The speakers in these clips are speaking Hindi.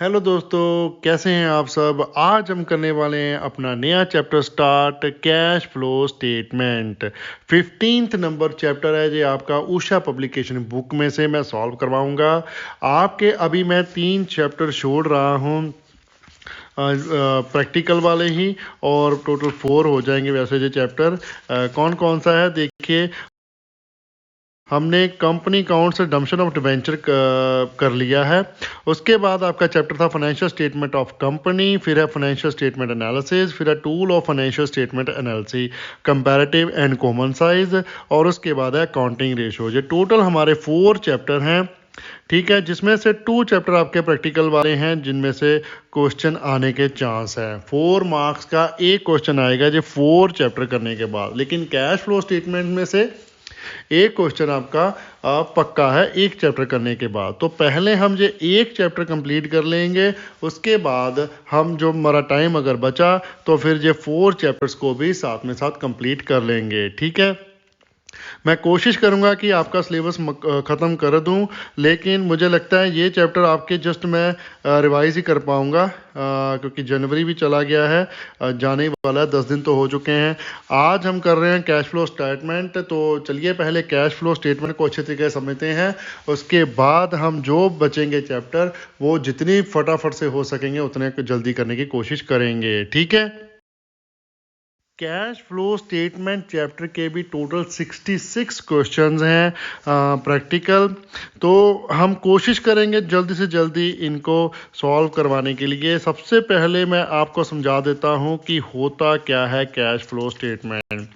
हेलो दोस्तों, कैसे हैं आप सब। आज हम करने वाले हैं अपना नया chapter start, cash flow statement. 15th number chapter है जो आपका उषा पब्लिकेशन बुक में से मैं सॉल्व करवाऊंगा आपके। अभी मैं 3 चैप्टर छोड़ रहा हूं प्रैक्टिकल वाले ही, और टोटल 4 हो जाएंगे वैसे ये चैप्टर। कौन कौन सा है देखिए। हमने कंपनी अकाउंट से डम्पशन ऑफ डिवेंचर कर लिया है। उसके बाद आपका चैप्टर था फाइनेंशियल स्टेटमेंट ऑफ कंपनी, फिर है फाइनेंशियल स्टेटमेंट एनालिसिस, फिर है tool of financial statement analysis, comparative and common size, और उसके बाद है अकाउंटिंग रेशो। ये टोटल हमारे 4 चैप्टर हैं, ठीक है, जिसमें से 2 चैप्टर आपके प्रैक्टिकल वाले हैं जिनमें से क्वेश्चन आने के चांस है। 4 मार्क्स का एक क्वेश्चन आएगा जो 4 चैप्टर करने के बाद, लेकिन कैश फ्लो स्टेटमेंट में से एक क्वेश्चन आपका पक्का है एक चैप्टर करने के बाद। तो पहले हम ये एक चैप्टर कंप्लीट कर लेंगे, उसके बाद हम जो हमारा टाइम अगर बचा तो फिर ये 4 चैप्टर्स को भी साथ में साथ कंप्लीट कर लेंगे, ठीक है। मैं कोशिश करूंगा कि आपका सिलेबस ख़त्म कर दूं, लेकिन मुझे लगता है ये चैप्टर आपके जस्ट मैं रिवाइज ही कर पाऊंगा, क्योंकि जनवरी भी चला गया है, जाने वाला है, 10 दिन तो हो चुके हैं। आज हम कर रहे हैं कैश फ्लो स्टेटमेंट, तो चलिए पहले कैश फ्लो स्टेटमेंट को अच्छे तरीके से समझते हैं। उसके बाद हम जो बचेंगे चैप्टर वो जितनी फटाफट से हो सकेंगे उतने जल्दी करने की कोशिश करेंगे, ठीक है। कैश फ्लो स्टेटमेंट चैप्टर के भी टोटल 66 क्वेश्चंस हैं प्रैक्टिकल। तो हम कोशिश करेंगे जल्दी से जल्दी इनको सॉल्व करवाने के लिए। सबसे पहले मैं आपको समझा देता हूं कि होता क्या है कैश फ्लो स्टेटमेंट।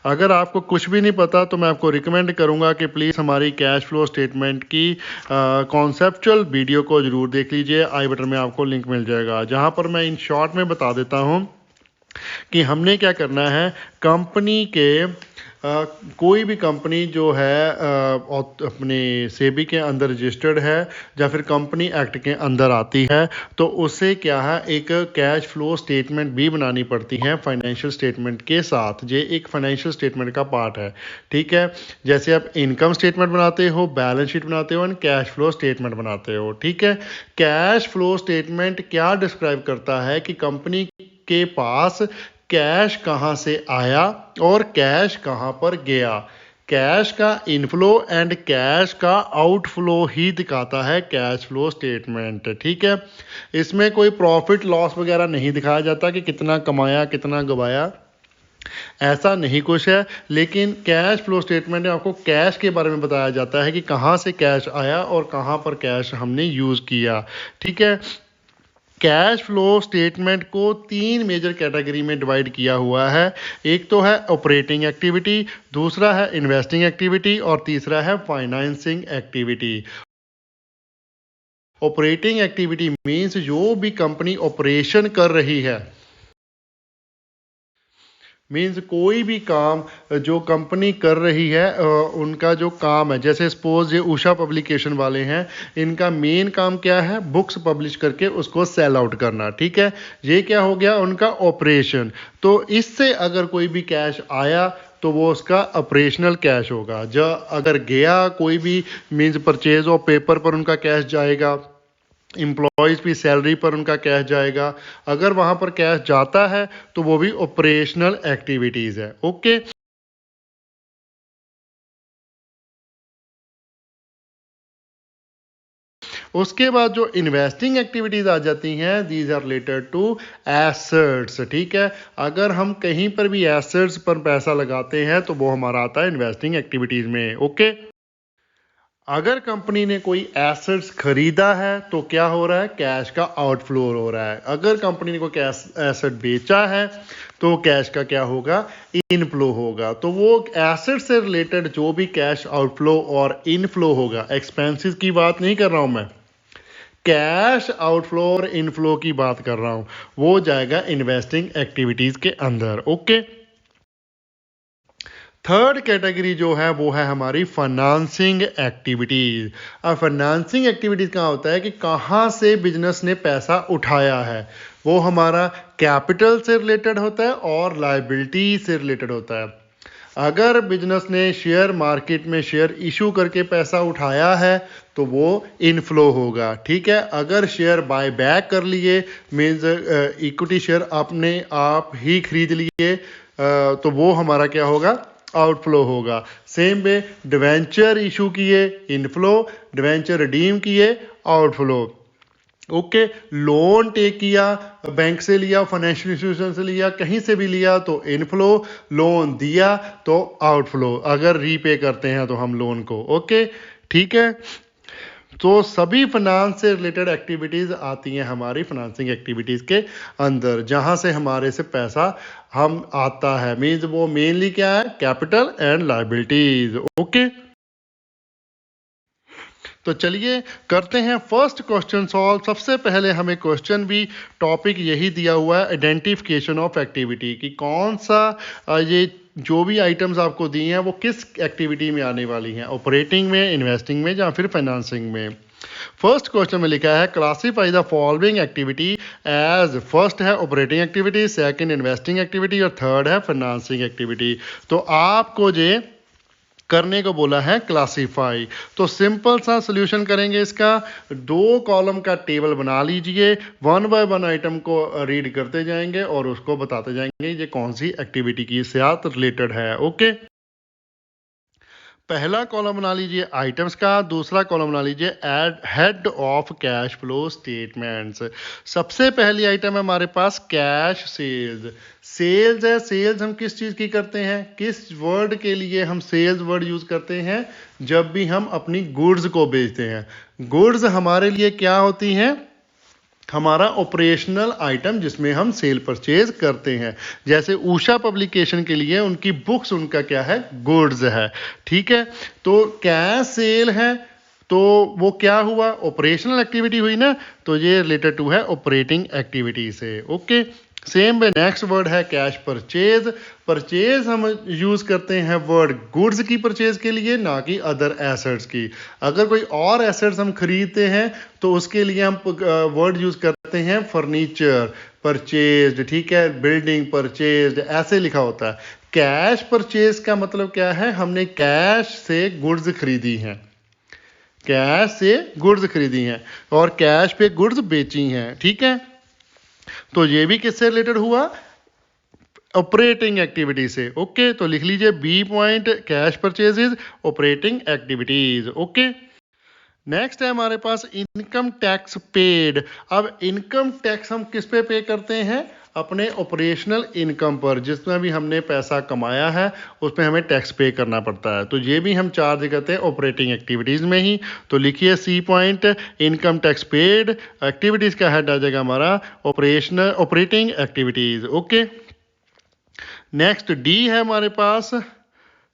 अगर आपको कुछ भी नहीं पता तो मैं आपको रिकमेंड करूंगा कि प्लीज़ हमारी कैश फ्लो स्टेटमेंट की कॉन्सेप्चुअल वीडियो को ज़रूर देख लीजिए। आई बटन में आपको लिंक मिल जाएगा, जहां पर मैं इन शॉर्ट में बता देता हूं कि हमने क्या करना है। कंपनी के कोई भी कंपनी जो है अपने सेबी के अंदर रजिस्टर्ड है या फिर कंपनी एक्ट के अंदर आती है, तो उसे क्या है एक कैश फ्लो स्टेटमेंट भी बनानी पड़ती है फाइनेंशियल स्टेटमेंट के साथ। ये एक फाइनेंशियल स्टेटमेंट का पार्ट है, ठीक है। जैसे आप इनकम स्टेटमेंट बनाते हो, बैलेंस शीट बनाते हो एंड कैश फ्लो स्टेटमेंट बनाते हो, ठीक है। कैश फ्लो स्टेटमेंट क्या डिस्क्राइब करता है कि कंपनी के पास कैश कहां से आया और कैश कहां पर गया। कैश का इनफ्लो एंड कैश का आउटफ्लो ही दिखाता है कैश फ्लो स्टेटमेंट, ठीक है। इसमें कोई प्रॉफिट लॉस वगैरह नहीं दिखाया जाता कि कितना कमाया कितना गवाया, ऐसा नहीं कुछ है। लेकिन कैश फ्लो स्टेटमेंट में आपको कैश के बारे में बताया जाता है कि कहां से कैश आया और कहां पर कैश हमने यूज किया, ठीक है। कैश फ्लो स्टेटमेंट को 3 मेजर कैटेगरी में डिवाइड किया हुआ है। एक तो है ऑपरेटिंग एक्टिविटी, दूसरा है इन्वेस्टिंग एक्टिविटी और तीसरा है financing activity. Operating activity means जो भी कंपनी ऑपरेशन कर रही है, मीन्स कोई भी काम जो कंपनी कर रही है उनका जो काम है। जैसे सपोज ये उषा पब्लिकेशन वाले हैं, इनका मेन काम क्या है, बुक्स पब्लिश करके उसको सेल आउट करना, ठीक है। ये क्या हो गया उनका ऑपरेशन। तो इससे अगर कोई भी कैश आया तो वो उसका ऑपरेशनल कैश होगा। जब अगर गया कोई भी मीन्स परचेज ऑफ पेपर पर उनका कैश जाएगा, एम्प्लॉयज़ की सैलरी पर उनका कैश जाएगा। अगर वहां पर कैश जाता है तो वो भी ऑपरेशनल एक्टिविटीज़ है, ओके। उसके बाद जो इन्वेस्टिंग एक्टिविटीज़ आ जाती हैं, these are related to assets, ठीक है। अगर हम कहीं पर भी एसेट्स पर पैसा लगाते हैं तो वो हमारा आता है इन्वेस्टिंग एक्टिविटीज़ में, ओके। अगर कंपनी ने कोई एसेट्स खरीदा है तो क्या हो रहा है, कैश का आउटफ्लो हो रहा है। अगर कंपनी ने कोई कैश एसेट बेचा है तो कैश का क्या होगा, इनफ्लो होगा। तो वो एसेट से रिलेटेड जो भी कैश आउटफ्लो और इनफ्लो होगा, एक्सपेंसेस की बात नहीं कर रहा हूं मैं, कैश आउटफ्लो और इनफ्लो की बात कर रहा हूं, वो जाएगा इन्वेस्टिंग एक्टिविटीज के अंदर, ओके। थर्ड कैटेगरी जो है वो है हमारी फाइनेंसिंग एक्टिविटीज। अब फाइनेंसिंग एक्टिविटीज का होता है कि कहाँ से बिजनेस ने पैसा उठाया है। वो हमारा कैपिटल से रिलेटेड होता है और लायबिलिटी से रिलेटेड होता है। अगर बिजनेस ने शेयर मार्केट में शेयर इशू करके पैसा उठाया है तो वो इनफ्लो होगा, ठीक है। अगर शेयर बाय बैक कर लिए, मीन्स इक्विटी शेयर आपने आप ही खरीद लिए, तो वो हमारा क्या होगा, आउटफ्लो होगा। सेम वे डिवेंचर इशू किए, इनफ्लो, डिवेंचर रिडीम किए, आउटफ्लो। ओके, लोन टेक किया, बैंक से लिया, फाइनेंशियल इंस्टीट्यूशन से लिया, कहीं से भी लिया तो इनफ्लो, लोन दिया तो आउटफ्लो, अगर रीपे करते हैं तो हम लोन को। ओके, ठीक है। तो सभी फाइनेंस से रिलेटेड एक्टिविटीज आती हैं हमारी फाइनेंसिंग एक्टिविटीज के अंदर, जहां से हमारे से पैसा हम आता है, मीन्स वो मेनली क्या है, कैपिटल एंड लायबिलिटीज। ओके, तो चलिए करते हैं फर्स्ट क्वेश्चन सॉल्व। सबसे पहले हमें क्वेश्चन भी टॉपिक यही दिया हुआ है, आइडेंटिफिकेशन ऑफ एक्टिविटी, कि कौन सा ये जो भी आइटम्स आपको दिए हैं वो किस एक्टिविटी में आने वाली हैं, ऑपरेटिंग में, इन्वेस्टिंग में या फिर फाइनेंसिंग में। फर्स्ट क्वेश्चन में लिखा है classify the following activity as, first है operating activity, second investing activity और थर्ड है फाइनेंसिंग एक्टिविटी। तो आपको जे करने को बोला है क्लासीफाई। तो सिंपल सा सोल्यूशन करेंगे इसका, 2 कॉलम का टेबल बना लीजिए, 1 बाय 1 आइटम को रीड करते जाएंगे और उसको बताते जाएंगे ये कौन सी एक्टिविटी की साथ रिलेटेड है। ओके, पहला कॉलम बना लीजिए आइटम्स का, दूसरा कॉलम बना लीजिए add head of cash flow statements. सबसे पहली आइटम है हमारे पास कैश सेल्स। सेल्स है, सेल्स हम किस चीज़ की करते हैं, किस वर्ड के लिए हम सेल्स वर्ड यूज़ करते हैं, जब भी हम अपनी गुड्स को बेचते हैं। गुड्स हमारे लिए क्या होती हैं, हमारा ऑपरेशनल आइटम जिसमें हम सेल परचेज करते हैं। जैसे उषा पब्लिकेशन के लिए उनकी बुक्स, उनका क्या है, गुड्स है, ठीक है। तो कैश सेल है तो वो क्या हुआ, ऑपरेशनल एक्टिविटी हुई ना, तो ये रिलेटेड टू है ऑपरेटिंग एक्टिविटी से। Okay, same way next word है कैश परचेज। परचेज हम यूज करते हैं वर्ड गुड्स की परचेज के लिए, ना कि अदर एसेट्स की। अगर कोई और एसेट्स हम खरीदते हैं तो उसके लिए हम वर्ड यूज करते हैं फर्नीचर परचेज, ठीक है, बिल्डिंग परचेज, ऐसे लिखा होता है। कैश परचेज का मतलब क्या है, हमने कैश से गुड्स खरीदी हैं, कैश से गुड्स खरीदी हैं और कैश पे गुड्स बेची हैं, ठीक है। तो ये भी किससे रिलेटेड हुआ, ऑपरेटिंग एक्टिविटी से। ओके, तो लिख लीजिए B point, cash purchases operating activities. Okay, next है हमारे पास इनकम टैक्स पेड। अब इनकम टैक्स हम किस पे पे करते हैं, अपने ऑपरेशनल इनकम पर, जिसमें भी हमने पैसा कमाया है उस पर हमें टैक्स पे करना पड़ता है। तो ये भी हम चार्ज करते हैं ऑपरेटिंग एक्टिविटीज़ में ही। तो लिखिए C point, income tax paid activities का हेड आ जाएगा हमारा operational operating activities. Okay, next D है हमारे पास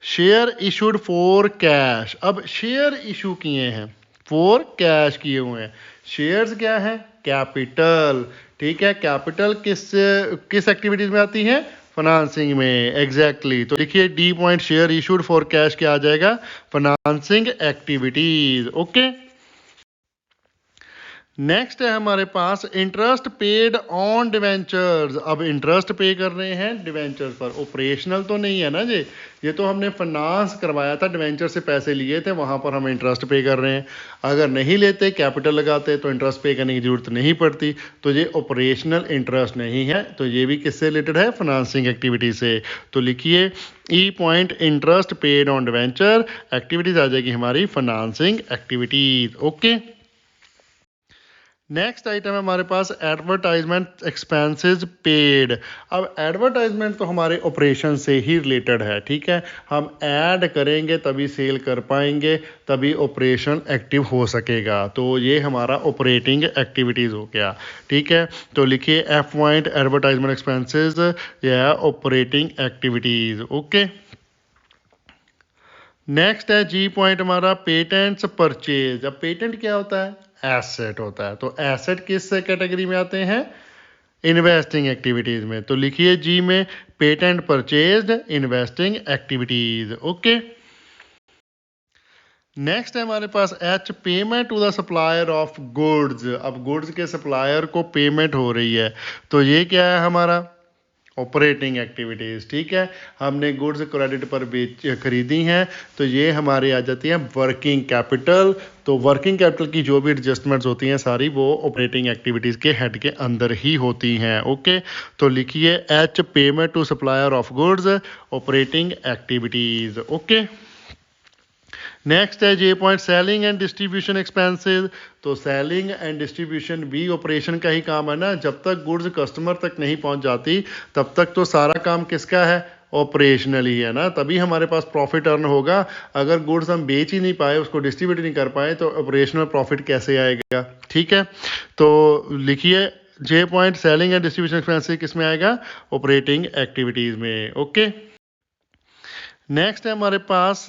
शेयर इशूड फॉर कैश। अब शेयर इशू किए हैं, फॉर कैश किए हुए हैं। शेयर्स क्या है, कैपिटल, ठीक है। कैपिटल किस एक्टिविटीज में आती है, फाइनेंसिंग में, एग्जैक्टली। तो देखिए D point share issued for cash क्या आ जाएगा, फाइनेंसिंग एक्टिविटीज। ओके, नेक्स्ट है हमारे पास इंटरेस्ट पेड ऑन डिवेंचर्स। अब इंटरेस्ट पे कर रहे हैं डिवेंचर्स पर, ऑपरेशनल तो नहीं है ना जी, ये तो हमने फाइनेंस करवाया था, डिवेंचर से पैसे लिए थे, वहां पर हम इंटरेस्ट पे कर रहे हैं। अगर नहीं लेते, कैपिटल लगाते, तो इंटरेस्ट पे करने की जरूरत नहीं पड़ती। तो ये ऑपरेशनल इंटरेस्ट नहीं है, तो ये भी किससे रिलेटेड है, फाइनेंसिंग एक्टिविटी से। तो लिखिए E point interest paid on debenture activities आ जाएगी हमारी financing activities. Okay, next item है हमारे पास एडवर्टाइजमेंट एक्सपेंसेस पेड। अब एडवर्टाइजमेंट तो हमारे ऑपरेशन से ही रिलेटेड है, ठीक है। हम ऐड करेंगे तभी सेल कर पाएंगे, तभी ऑपरेशन एक्टिव हो सकेगा। तो ये हमारा ऑपरेटिंग एक्टिविटीज़ हो गया, ठीक है। तो लिखिए एफ पॉइंट एडवर्टाइजमेंट एक्सपेंसेस या ऑपरेटिंग एक्टिविटीज़। ओके, नेक्स्ट है जी पॉइंट हमारा पेटेंट्स परचेज। अब पेटेंट क्या होता है, एसेट होता है। तो एसेट किस कैटेगरी में आते हैं, इन्वेस्टिंग एक्टिविटीज में। तो लिखिए जी में patent purchased investing activities. Okay, next है हमारे पास H payment to the supplier of goods. अब गुड्स के सप्लायर को पेमेंट हो रही है, तो ये क्या है हमारा ऑपरेटिंग एक्टिविटीज़, ठीक है। हमने गुड्स क्रेडिट पर बेच खरीदी हैं, तो ये हमारी आ जाती है वर्किंग कैपिटल। तो वर्किंग कैपिटल की जो भी एडजस्टमेंट्स होती हैं सारी वो ऑपरेटिंग एक्टिविटीज़ के हेड के अंदर ही होती हैं। ओके, तो लिखिए H payment to supplier of goods operating activities. Okay, next है J point selling and distribution expenses. तो सेलिंग एंड डिस्ट्रीब्यूशन भी ऑपरेशन का ही काम है ना। जब तक गुड्स कस्टमर तक नहीं पहुंच जाती तब तक तो सारा काम किसका है, ऑपरेशनल ही है ना, तभी हमारे पास प्रॉफिट अर्न होगा। अगर गुड्स हम बेच ही नहीं पाए, उसको डिस्ट्रीब्यूट नहीं कर पाए, तो ऑपरेशनल प्रॉफिट कैसे आएगा, ठीक है। तो लिखिए J point selling and distribution expenses किस में आएगा, ऑपरेटिंग एक्टिविटीज में। ओके, नेक्स्ट है हमारे पास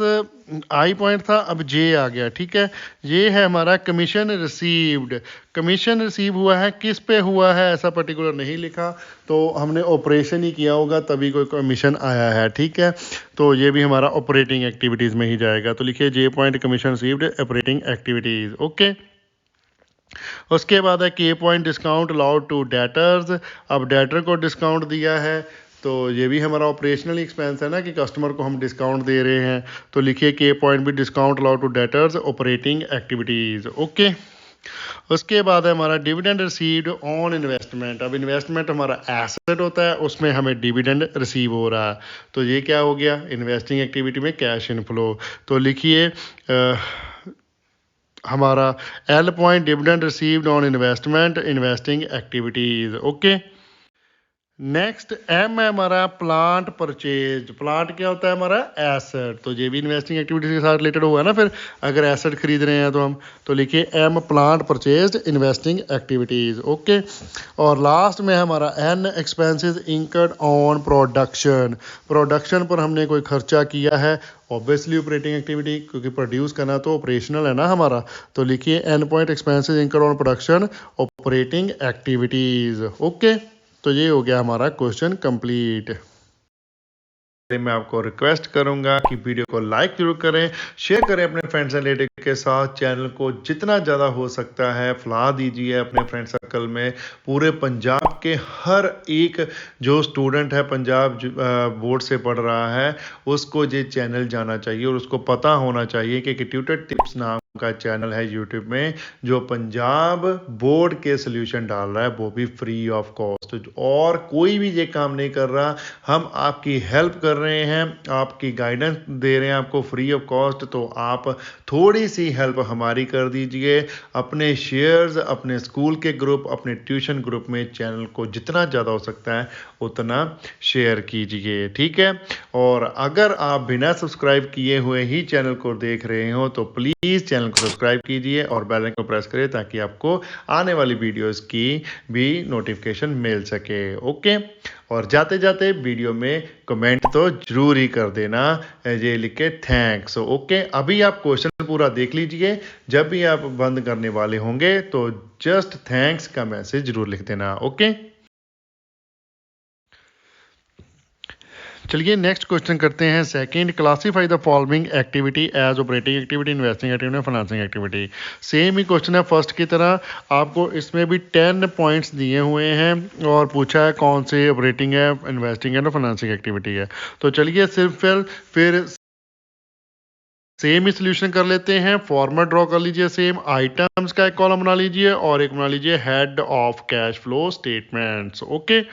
आई पॉइंट था, अब जे आ गया, ठीक है। ये है हमारा कमीशन रिसीव्ड। कमीशन रिसीव हुआ है, किस पे हुआ है ऐसा पर्टिकुलर नहीं लिखा, तो हमने ऑपरेशन ही किया होगा तभी कोई कमीशन आया है, ठीक है। तो ये भी हमारा ऑपरेटिंग एक्टिविटीज़ में ही जाएगा। तो लिखिए J point commission received operating activities. Okay, उसके बाद है K point discount allowed to debtors. अब डेटर को डिस्काउंट दिया है, तो ये भी हमारा ऑपरेशनल एक्सपेंस है ना कि कस्टमर को हम डिस्काउंट दे रहे हैं। तो लिखिए के पॉइंट भी discount allowed to debtors operating activities. Okay, उसके बाद है हमारा डिविडेंड रिसीव्ड ऑन इन्वेस्टमेंट। अब इन्वेस्टमेंट हमारा एसेट होता है, उसमें हमें डिविडेंड रिसीव हो रहा है, तो ये क्या हो गया, इन्वेस्टिंग एक्टिविटी में कैश इनफ्लो। तो लिखिए हमारा L point dividend received on investment investing activities. Okay, next M है हमारा प्लांट परचेज। प्लांट क्या होता है, हमारा एसेट। तो ये भी इन्वेस्टिंग एक्टिविटीज के साथ रिलेटेड हुआ है ना, फिर अगर एसेट खरीद रहे हैं तो हम, तो लिखिए M plant purchase investing activities. Okay, और लास्ट में हमारा N expenses incurred on production. Production पर हमने कोई खर्चा किया है, ऑब्वियसली ऑपरेटिंग एक्टिविटी, क्योंकि प्रोड्यूस करना तो ऑपरेशनल है ना हमारा। तो लिखिए N point expenses incurred on production operating activities. Okay, तो ये हो गया हमारा क्वेश्चन कंप्लीट। मैं आपको रिक्वेस्ट करूंगा कि वीडियो को लाइक जरूर करें, शेयर करें अपने फ्रेंड्स एंड रिलेटिव के साथ। चैनल को जितना ज़्यादा हो सकता है फैला दीजिए अपने फ्रेंड सर्कल में। पूरे पंजाब के हर एक जो स्टूडेंट है, पंजाब बोर्ड से पढ़ रहा है, उसको ये चैनल जाना चाहिए और उसको पता होना चाहिए कि ट्यूटर टिप्स नाम का चैनल है यूट्यूब में जो पंजाब बोर्ड के सोल्यूशन डाल रहा है, वो भी फ्री ऑफ कॉस्ट। और कोई भी ये काम नहीं कर रहा, हम आपकी हेल्प कर रहे हैं, आपकी गाइडेंस दे रहे हैं आपको फ्री ऑफ कॉस्ट। तो आप थोड़ी सी हेल्प हमारी कर दीजिए। अपने शेयर्स, अपने स्कूल के ग्रुप, अपने ट्यूशन ग्रुप में चैनल को जितना ज़्यादा हो सकता है उतना शेयर कीजिए, ठीक है। और अगर आप बिना सब्सक्राइब किए हुए ही चैनल को देख रहे हो तो प्लीज़ चैनल को सब्सक्राइब कीजिए और बेल आइकन को प्रेस करें ताकि आपको आने वाली वीडियोस की भी नोटिफिकेशन मिल सके। ओके, और जाते जाते वीडियो में कमेंट तो जरूर ही कर देना, ये लिख के थैंक्स। ओके, अभी आप क्वेश्चन पूरा देख लीजिए, जब भी आप बंद करने वाले होंगे तो जस्ट थैंक्स का मैसेज जरूर लिख देना। ओके, चलिए नेक्स्ट क्वेश्चन करते हैं। Second, classify the following activity as operating activity, investing activity, financing activity. Same ही क्वेश्चन है फर्स्ट की तरह, आपको इसमें भी 10 पॉइंट्स दिए हुए हैं और पूछा है कौन से ऑपरेटिंग है, इन्वेस्टिंग है, फाइनेंसिंग एक्टिविटी है। तो चलिए सिर्फ फिर सेम ही सोल्यूशन कर लेते हैं। फॉर्मेट ड्रॉ कर लीजिए, सेम आइटम्स का एक कॉलम बना लीजिए और एक बना लीजिए head of cash flow statements. Okay,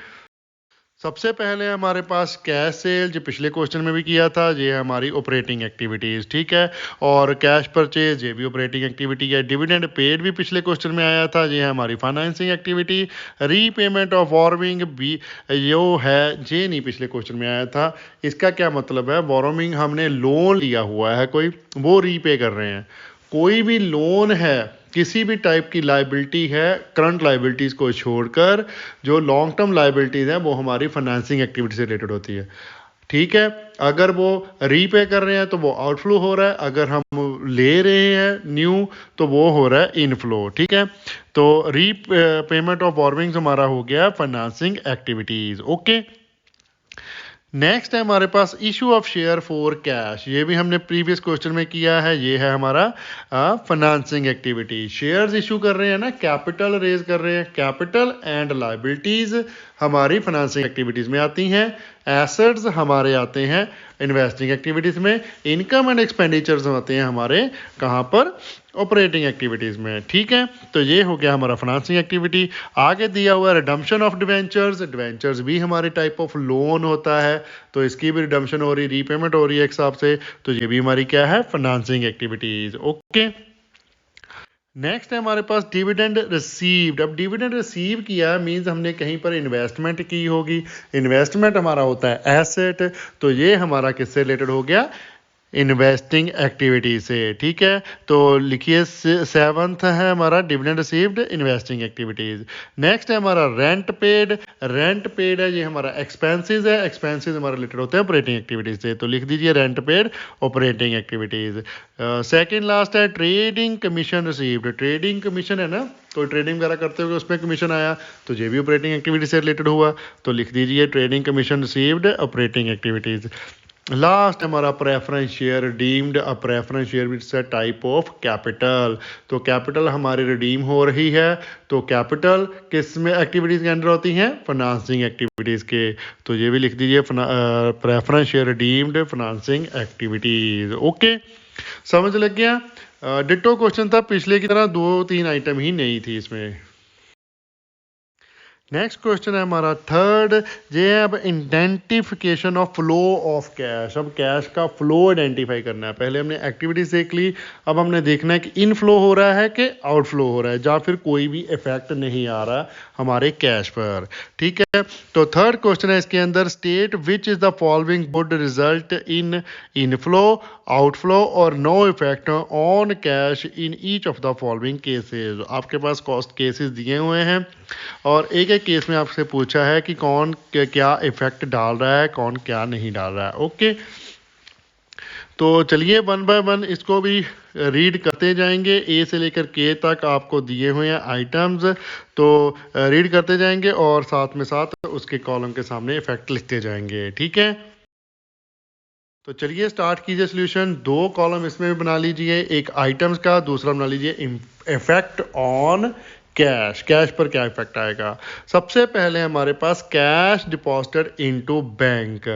सबसे पहले हमारे पास कैश सेल, जो पिछले क्वेश्चन में भी किया था, ये है हमारी ऑपरेटिंग एक्टिविटीज़, ठीक है। और कैश परचेज, ये भी ऑपरेटिंग एक्टिविटी है। डिविडेंड पेड भी पिछले क्वेश्चन में आया था, ये है हमारी financing activity. Repayment of borrowing भी जो है, ये नहीं पिछले क्वेश्चन में आया था। इसका क्या मतलब है, बोरोइंग हमने लोन लिया हुआ है कोई, वो रीपे कर रहे हैं। कोई भी लोन है, किसी भी टाइप की लाइबिलिटी है, करंट लाइबिलिटीज़ को छोड़कर जो लॉन्ग टर्म लाइबिलिटीज़ हैं वो हमारी फाइनेंसिंग एक्टिविटी से रिलेटेड होती है, ठीक है। अगर वो रीपे कर रहे हैं तो वो आउटफ्लो हो रहा है, अगर हम ले रहे हैं न्यू तो वो हो रहा है इनफ्लो, ठीक है। तो रीपेमेंट ऑफ बोरोइंग्स हमारा हो गया फाइनेंसिंग एक्टिविटीज़। ओके, नेक्स्ट है हमारे पास issue of share for cash, ये भी हमने प्रीवियस क्वेश्चन में किया है। ये है हमारा फाइनेंसिंग एक्टिविटी। शेयर्स इशू कर रहे हैं ना, कैपिटल रेज कर रहे हैं। कैपिटल एंड लायबिलिटीज हमारी फाइनेंसिंग एक्टिविटीज में आती हैं। एसेट्स हमारे आते हैं इन्वेस्टिंग एक्टिविटीज में। इनकम एंड एक्सपेंडिचर्स आते हैं हमारे कहाँ पर, ऑपरेटिंग एक्टिविटीज में। ठीक है, तो ये हो गया हमारा फाइनेंसिंग एक्टिविटी। आगे दिया हुआ रिडम्पशन ऑफ डिवेंचर्स। डिवेंचर्स भी हमारे टाइप ऑफ लोन होता है, तो इसकी भी रिडम्पशन हो रही, रीपेमेंट हो रही है एक हिसाब से, तो ये भी हमारी क्या है, फाइनेंसिंग एक्टिविटीज। ओके, नेक्स्ट है हमारे पास डिविडेंड रिसीव्ड। अब डिविडेंड रिसीव किया मींस हमने कहीं पर इन्वेस्टमेंट की होगी। इन्वेस्टमेंट हमारा होता है एसेट, तो ये हमारा किससे रिलेटेड हो गया, इन्वेस्टिंग एक्टिविटी से। ठीक है, तो लिखिए 7th है हमारा dividend received investing activities. Next है हमारा रेंट पेड। रेंट पेड है, ये हमारा एक्सपेंसेस है। एक्सपेंसेस हमारे रिलेटेड होते हैं ऑपरेटिंग एक्टिविटीज से, तो लिख दीजिए rent paid operating activities. Second last है trading commission received. Trading commission है ना, तो ट्रेडिंग वगैरह करते हुए उसमें कमीशन आया, तो ये भी ऑपरेटिंग एक्टिविटी से रिलेटेड हुआ, तो लिख दीजिए trading commission received operating activities. Last हमारा preference share redeemed. A preference share which a type of capital, तो कैपिटल हमारी रिडीम हो रही है, तो कैपिटल किस में एक्टिविटीज के अंडर होती हैं, फाइनेंसिंग एक्टिविटीज के, तो ये भी लिख दीजिए preference share redeemed financing activities. Okay, समझ लग गया। डिटो क्वेश्चन था पिछले की तरह, 2-3 आइटम ही नहीं थी इसमें। नेक्स्ट क्वेश्चन है हमारा थर्ड, ये है अब identification of flow of cash. अब कैश का फ्लो आइडेंटिफाई करना है। पहले हमने एक्टिविटीज देख ली, अब हमने देखना है कि इनफ्लो हो रहा है कि आउटफ्लो हो रहा है, या फिर कोई भी इफेक्ट नहीं आ रहा हमारे कैश पर। ठीक है, तो थर्ड क्वेश्चन है इसके अंदर, state which is the following would result in inflow, outflow और no effect on cash in each of the following cases. आपके पास कॉस्ट केसेस दिए हुए हैं और एक एक केस में आपसे पूछा है कि कौन क्या इफेक्ट डाल रहा है, कौन क्या नहीं डाल रहा है। ओके, तो चलिए 1 बाय 1 इसको भी रीड करते जाएंगे। ए से लेकर के तक आपको दिए हुए हैं आइटम्स, तो रीड करते जाएंगे और साथ में साथ उसके कॉलम के सामने इफेक्ट लिखते जाएंगे। ठीक है, तो चलिए स्टार्ट कीजिए सोल्यूशन। 2 कॉलम इसमें भी बना लीजिए, एक आइटम्स का, दूसरा बना लीजिए इफेक्ट ऑन कैश। कैश पर क्या इफेक्ट आएगा। सबसे पहले हमारे पास कैश डिपॉजिटेड इनटू बैंक।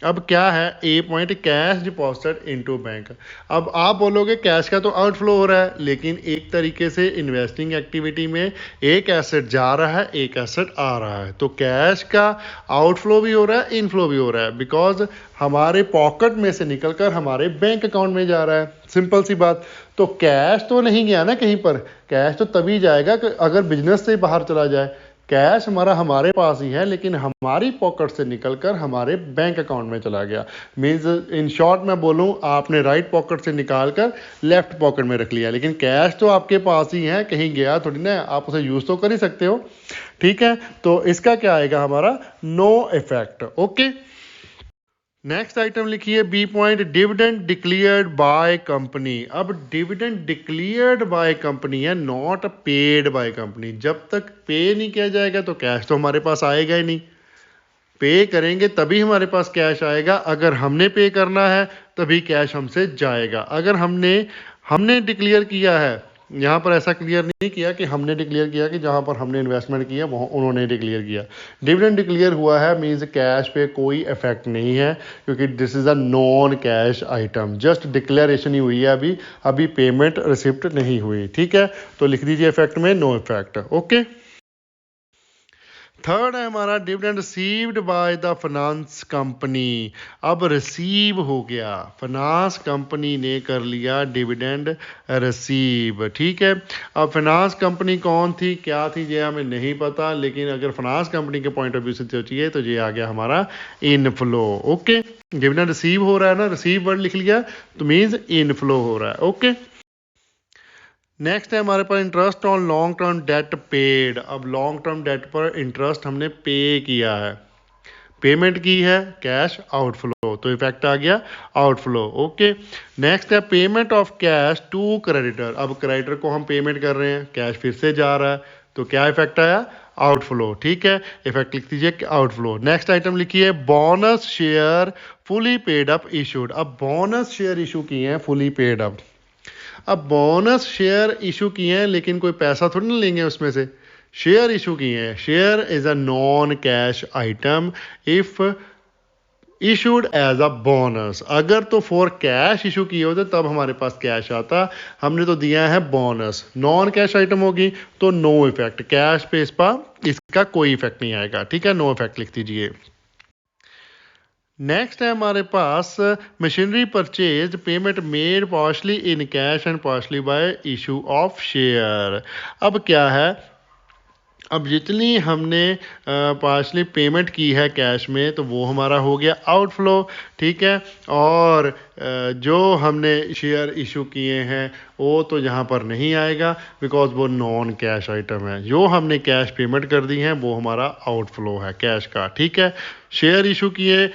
अब क्या है, A point, cash deposited into bank. अब आप बोलोगे कैश का तो आउटफ्लो हो रहा है, लेकिन एक तरीके से इन्वेस्टिंग एक्टिविटी में एक एसेट जा रहा है, एक एसेट आ रहा है, तो कैश का आउटफ्लो भी हो रहा है, इनफ्लो भी हो रहा है, बिकॉज हमारे पॉकेट में से निकलकर हमारे बैंक अकाउंट में जा रहा है। सिंपल सी बात, तो कैश तो नहीं गया ना कहीं पर। कैश तो तभी जाएगा कि अगर बिजनेस से बाहर चला जाए। कैश हमारा हमारे पास ही है, लेकिन हमारी पॉकेट से निकलकर हमारे बैंक अकाउंट में चला गया। मीन्स इन शॉर्ट मैं बोलूं, आपने राइट पॉकेट से निकालकर लेफ्ट पॉकेट में रख लिया, लेकिन कैश तो आपके पास ही है, कहीं गया थोड़ी ना, आप उसे यूज तो कर ही सकते हो। ठीक है, तो इसका क्या आएगा हमारा, no effect. Okay, next item लिखिए B point, dividend declared by company. अब डिविडेंड डिक्लेयर्ड बाय कंपनी है, नॉट पेड बाय कंपनी। जब तक पे नहीं किया जाएगा तो कैश तो हमारे पास आएगा ही नहीं। पे करेंगे तभी हमारे पास कैश आएगा। अगर हमने पे करना है तभी कैश हमसे जाएगा। अगर हमने डिक्लेयर किया है, यहाँ पर ऐसा क्लियर नहीं किया कि हमने डिक्लेयर किया कि जहाँ पर हमने इन्वेस्टमेंट किया वहाँ उन्होंने डिक्लेयर किया। डिविडेंड डिक्लेयर हुआ है मीन्स कैश पे कोई इफेक्ट नहीं है, क्योंकि this is a non cash item. Just declaration ही हुई है, अभी पेमेंट रिसिप्ट नहीं हुई। ठीक है, तो लिख दीजिए इफेक्ट में नो इफेक्ट। ओके, थर्ड है हमारा dividend received by the finance company. अब रिसीव हो गया, फाइनेंस कंपनी ने कर लिया डिविडेंड रिसीव। ठीक है, अब फाइनेंस कंपनी कौन थी, क्या थी, ये हमें नहीं पता, लेकिन अगर फाइनेंस कंपनी के पॉइंट ऑफ व्यू से सोचिए तो ये आ गया हमारा इनफ्लो। ओके, डिविडेंड रिसीव हो रहा है ना, रिसीव वर्ड लिख लिया तो मीन्स इनफ्लो हो रहा है। ओके, नेक्स्ट है हमारे पास interest on long term debt paid. अब लॉन्ग टर्म डेट पर इंटरेस्ट हमने पे किया है, पेमेंट की है, कैश आउटफ्लो, तो इफेक्ट आ गया आउटफ्लो। ओके, नेक्स्ट है payment of cash to creditor. अब क्रेडिटर को हम पेमेंट कर रहे हैं, कैश फिर से जा रहा है, तो क्या इफेक्ट आया, आउटफ्लो, ठीक है, इफेक्ट लिख दीजिए आउटफ्लो। नेक्स्ट आइटम लिखिए bonus share fully paid up issued. अब बोनस शेयर इशू किए हैं फुली पेड अप। अब बोनस शेयर इशू किए हैं लेकिन कोई पैसा थोड़ी ना लेंगे उसमें से, शेयर इशू किए हैं। Share is a non cash item if issued as a bonus. अगर तो फॉर कैश इशू किए होते तब हमारे पास कैश आता, हमने तो दिया है बोनस, नॉन कैश आइटम होगी तो नो इफेक्ट, कैश पे इस पर इसका कोई इफेक्ट नहीं आएगा, ठीक है, नो इफेक्ट लिख दीजिए। नेक्स्ट है हमारे पास machinery purchase payment made partly in cash and partly by issue of share. अब क्या है, अब जितनी हमने पार्शली पेमेंट की है कैश में तो वो हमारा हो गया आउटफ्लो, ठीक है, और जो हमने शेयर इशू किए हैं वो तो यहाँ पर नहीं आएगा बिकॉज वो नॉन कैश आइटम है। जो हमने कैश पेमेंट कर दी है वो हमारा आउटफ्लो है कैश का, ठीक है। शेयर इशू किए,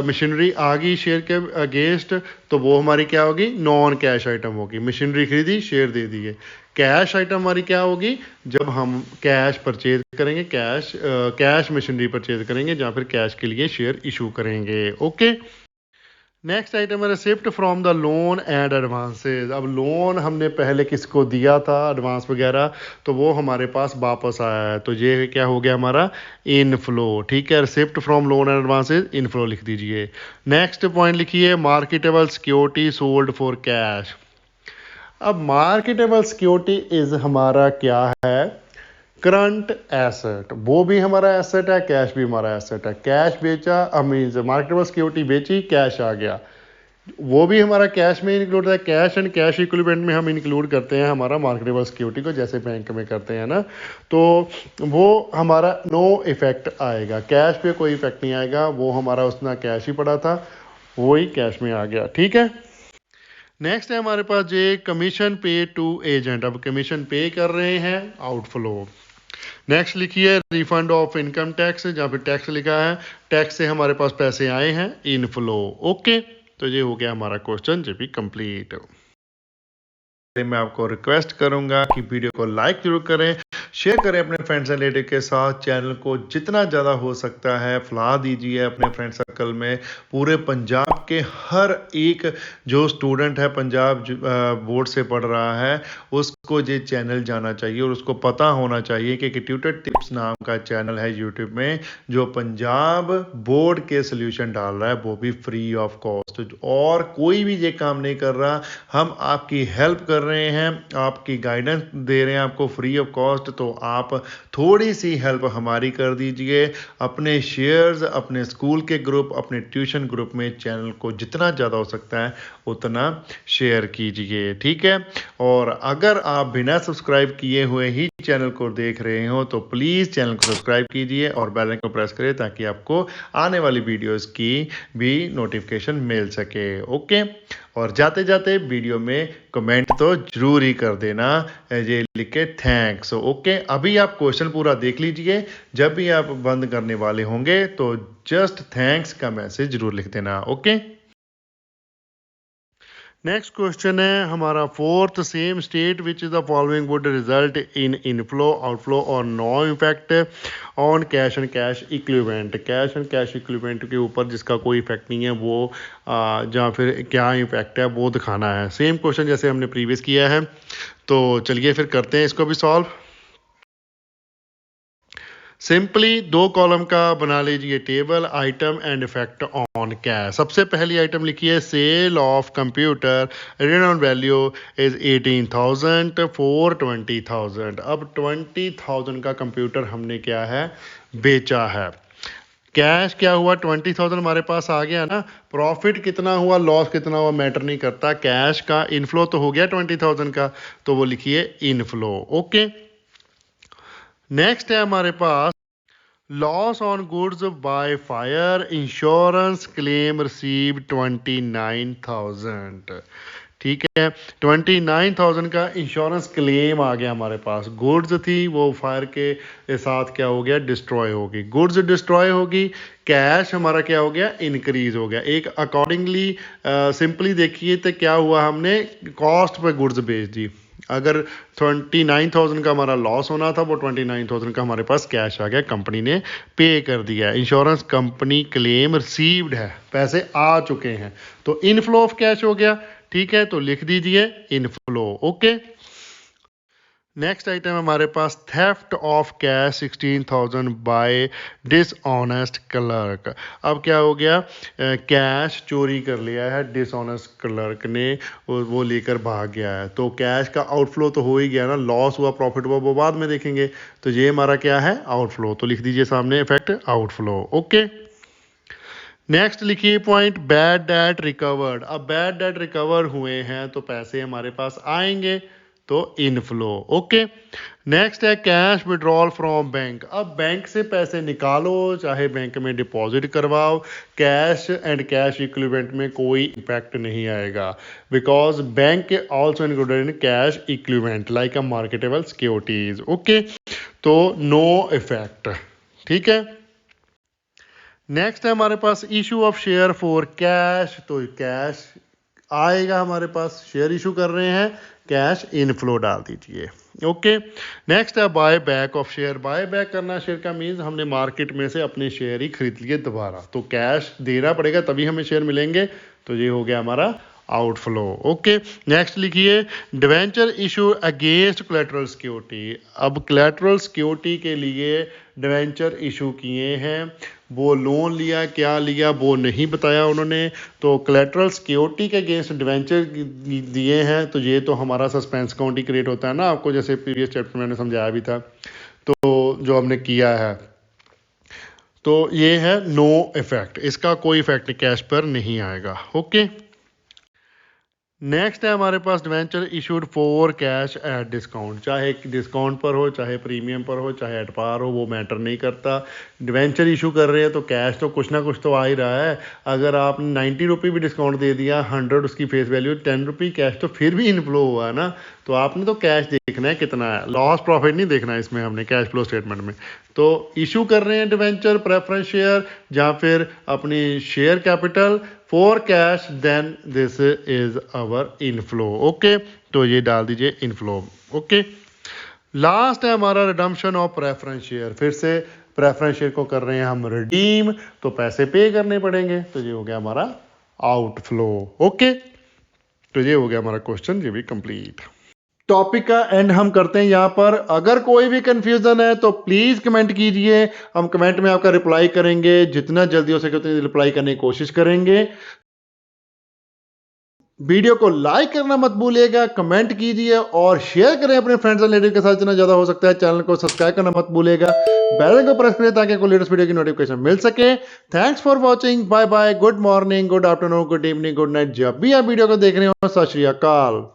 मशीनरी आ गई शेयर के अगेंस्ट तो वो हमारी क्या होगी, नॉन कैश आइटम होगी। मशीनरी खरीदी, शेयर दे दिए। कैश आइटम हमारी क्या होगी, जब हम कैश परचेज करेंगे, कैश मशीनरी परचेज करेंगे या फिर कैश के लिए शेयर इशू करेंगे। ओके, नेक्स्ट आइटम है receipt from the loan and advances. अब लोन हमने पहले किसको दिया था एडवांस वगैरह तो वो हमारे पास वापस आया है तो ये क्या हो गया हमारा इनफ्लो, ठीक है। Receipt from loan and advances inflow लिख दीजिए। नेक्स्ट पॉइंट लिखिए marketable security sold for cash. अब मार्केटेबल सिक्योरिटी इज हमारा क्या है, करंट एसेट, वो भी हमारा एसेट है, कैश भी हमारा एसेट है। कैश बेचा, मार्केटेबल सिक्योरिटी बेची, कैश आ गया, वो भी हमारा कैश में इंक्लूड है। कैश एंड कैश इक्विवेलेंट में हम इंक्लूड करते हैं हमारा मार्केटेबल सिक्योरिटी को, जैसे बैंक में करते हैं ना, तो वो हमारा नो इफेक्ट आएगा, कैश पे कोई इफेक्ट नहीं आएगा, वो हमारा उसमें कैश ही पड़ा था वही कैश में आ गया, ठीक है। नेक्स्ट है हमारे पास जे कमीशन पे टू एजेंट। अब कमीशन पे कर रहे हैं, आउटफ्लो। नेक्स्ट लिखिए रिफंड ऑफ इनकम टैक्स, जहाँ पे टैक्स लिखा है, टैक्स से हमारे पास पैसे आए हैं, इनफ्लो। ओके, तो ये हो गया हमारा क्वेश्चन जे भी कंप्लीट। मैं आपको रिक्वेस्ट करूंगा कि वीडियो को लाइक जरूर करें, शेयर करें अपने फ्रेंड्स एंड रिलेटिव के साथ, चैनल को जितना ज़्यादा हो सकता है फैला दीजिए अपने फ्रेंड सर्कल में। पूरे पंजाब के हर एक जो स्टूडेंट है पंजाब बोर्ड से पढ़ रहा है उसको ये चैनल जाना चाहिए और उसको पता होना चाहिए कि ट्यूटर टिप्स नाम का चैनल है यूट्यूब में जो पंजाब बोर्ड के सोल्यूशन डाल रहा है, वो भी फ्री ऑफ कॉस्ट। और कोई भी ये काम नहीं कर रहा, हम आपकी हेल्प कर रहे हैं, आपकी गाइडेंस दे रहे हैं आपको फ्री ऑफ कॉस्ट, तो आप थोड़ी सी हेल्प हमारी कर दीजिए। अपने शेयर्स अपने स्कूल के ग्रुप, अपने ट्यूशन ग्रुप में चैनल को जितना ज़्यादा हो सकता है उतना शेयर कीजिए, ठीक है। और अगर आप बिना सब्सक्राइब किए हुए ही चैनल को देख रहे हो तो प्लीज़ चैनल को सब्सक्राइब कीजिए और बेल आइकन को प्रेस करें ताकि आपको आने वाली वीडियोस की भी नोटिफिकेशन मिल सके। ओके, और जाते जाते वीडियो में कमेंट तो जरूर ही कर देना, ये लिख के थैंक्स। ओके, अभी आप क्वेश्चन पूरा देख लीजिए, जब भी आप बंद करने वाले होंगे तो जस्ट थैंक्स का मैसेज जरूर लिख देना। ओके, नेक्स्ट क्वेश्चन है हमारा fourth, same state which is the following would result in inflow outflow और no effect on cash and cash equivalent. Cash and cash equivalent के ऊपर जिसका कोई इफेक्ट नहीं है वो जहाँ फिर क्या इफेक्ट है वो दिखाना है। सेम क्वेश्चन जैसे हमने प्रीवियस किया है, तो चलिए फिर करते हैं इसको भी सॉल्व। सिंपली दो कॉलम का बना लीजिए table, item and effect on cash. सबसे पहली आइटम लिखिए sale of computer, return on value is 18,000 for 20,000। अब 20,000 का कंप्यूटर हमने क्या है बेचा है। कैश क्या हुआ 20,000 हमारे पास आ गया ना, प्रॉफिट कितना हुआ लॉस कितना हुआ मैटर नहीं करता, कैश का इनफ्लो तो हो गया 20,000 का, तो वो लिखिए इनफ्लो। ओके, नेक्स्ट है हमारे पास loss on goods by fire insurance claim receive 29,000। ठीक है, 29,000 का इंश्योरेंस क्लेम आ गया हमारे पास। गुड्स थी वो फायर के साथ क्या हो गया, डिस्ट्रॉय होगी, गुड्स डिस्ट्रॉय होगी, कैश हमारा क्या हो गया, इंक्रीज हो गया। एक अकॉर्डिंगली सिंपली देखिए तो क्या हुआ, हमने कॉस्ट पे गुड्स बेच दी। अगर 29,000 का हमारा लॉस होना था, वो 29,000 का हमारे पास कैश आ गया, कंपनी ने पे कर दिया। इंश्योरेंस कंपनी क्लेम रिसीव्ड है, पैसे आ चुके हैं, तो इनफ्लो ऑफ कैश हो गया। ठीक है, तो लिख दीजिए इनफ्लो। ओके, नेक्स्ट आइटम हमारे पास theft of cash 16,000 by dishonest clerk. अब क्या हो गया, कैश चोरी कर लिया है डिसऑनेस्ट क्लर्क ने, वो लेकर भाग गया है। तो कैश का आउटफ्लो तो हो ही गया ना, लॉस हुआ प्रॉफिट हुआ वो बाद में देखेंगे। तो ये हमारा क्या है, आउटफ्लो। तो लिख दीजिए सामने इफेक्ट आउटफ्लो। ओके, नेक्स्ट लिखिए पॉइंट बैड डेट रिकवर्ड। अब बैड डेट रिकवर हुए हैं तो पैसे हमारे पास आएंगे, तो इनफ्लो। ओके, नेक्स्ट है कैश विड्रॉल फ्रॉम बैंक। अब बैंक से पैसे निकालो चाहे बैंक में डिपॉजिट करवाओ, कैश एंड कैश इक्विवेलेंट में कोई इम्पैक्ट नहीं आएगा, because bank also included in cash equivalent like a marketable securities. Okay, तो नो इफेक्ट। ठीक है, नेक्स्ट है हमारे पास issue of share for cash. तो कैश आएगा हमारे पास, शेयर इशू कर रहे हैं, कैश इनफ्लो डाल दीजिए। ओके, नेक्स्ट है buy back of share. Buy back करना शेयर का मीन्स हमने मार्केट में से अपने शेयर ही खरीद लिए दोबारा, तो कैश देना पड़ेगा तभी हमें शेयर मिलेंगे, तो ये हो गया हमारा आउटफ्लो। ओके, नेक्स्ट लिखिए debenture issue against collateral security. अब कोलैटरल सिक्योरिटी के लिए डिवेंचर इशू किए हैं, वो लोन लिया, क्या लिया वो नहीं बताया उन्होंने, तो कोलैटरल सिक्योरिटी के अगेंस्ट डिवेंचर दिए हैं, तो ये तो हमारा सस्पेंस अकाउंट ही क्रिएट होता है ना, आपको जैसे प्रीवियस चैप्टर में मैंने समझाया भी था, तो जो हमने किया है, तो ये है नो इफेक्ट, इसका कोई इफेक्ट कैश पर नहीं आएगा। ओके, नेक्स्ट है हमारे पास debenture issued for cash at discount. चाहे डिस्काउंट पर हो, चाहे प्रीमियम पर हो, चाहे एट पार हो, वो मैटर नहीं करता। डिवेंचर इशू कर रहे हैं तो कैश तो कुछ ना कुछ तो आ ही रहा है। अगर आपने 90 रुपये भी डिस्काउंट दे दिया, 100 उसकी फेस वैल्यू, 10 रुपये कैश, तो फिर भी इनफ्लो हुआ है ना। तो आपने तो कैश देखना है कितना है, लॉस प्रॉफिट नहीं देखना है इसमें हमने कैश फ्लो स्टेटमेंट में। तो इशू कर रहे हैं डिवेंचर प्रेफरेंस शेयर या फिर अपनी share capital for cash, then this is our inflow. Okay, तो ये डाल दीजिए इनफ्लो। ओके, लास्ट है हमारा रिडम्पशन ऑफ प्रेफरेंस शेयर। फिर से प्रेफरेंस शेयर को कर रहे हैं हम रिडीम, तो पैसे पे करने पड़ेंगे, तो ये हो गया हमारा आउटफ्लो। ओके, तो ये हो गया हमारा क्वेश्चन, ये भी कंप्लीट। टॉपिक का एंड हम करते हैं यहाँ पर। अगर कोई भी कंफ्यूजन है तो प्लीज कमेंट कीजिए, हम कमेंट में आपका रिप्लाई करेंगे, जितना जल्दी हो सके उतनी रिप्लाई करने की कोशिश करेंगे। वीडियो को लाइक करना मत भूलिएगा, कमेंट कीजिए और शेयर करें अपने फ्रेंड्स एंड रिलेटिव के साथ जितना ज्यादा हो सकता है। चैनल को सब्सक्राइब करना मत भूलिएगा, बेल आइकन को प्रेस करें ताकि आपको लेटेस्ट वीडियो की नोटिफिकेशन मिल सके। Thanks for watching, bye bye, good morning, good afternoon, good evening, good night, जब भी आप वीडियो को देख रहे हो। सत श्री अकाल।